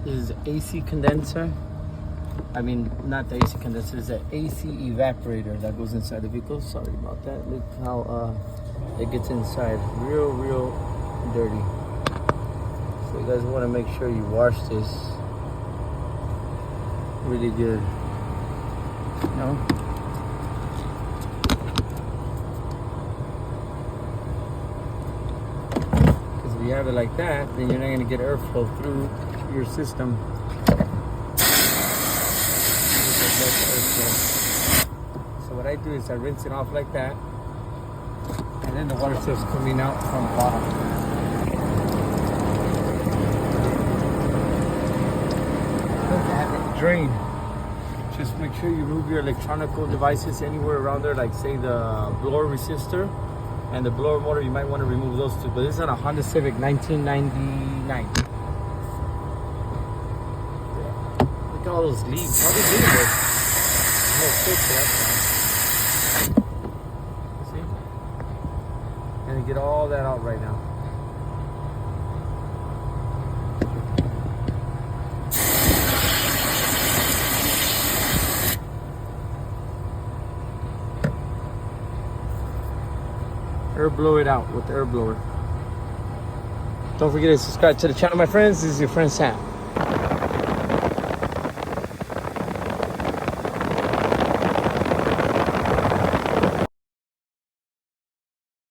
This is the AC condenser. I mean, not the AC condenser, it's the AC evaporator that goes inside the vehicle. Sorry about that. Look how it gets inside. Real dirty. So you guys want to make sure you wash this really good. You know? Because if you have it like that, then you're not going to get airflow through your system. So what I do is I rinse it off like that, and then the water starts coming out from the bottom. Have it drain. Just make sure you remove your electronic devices anywhere around there, like say the blower resistor and the blower motor. You might want to remove those two. But this is on a Honda Civic 1999. Look at all those leaves. How they do this? No fish, that's fine. See? And get all that out right now. Air blow it out with the air blower. Don't forget to subscribe to the channel, my friends. This is your friend Sam.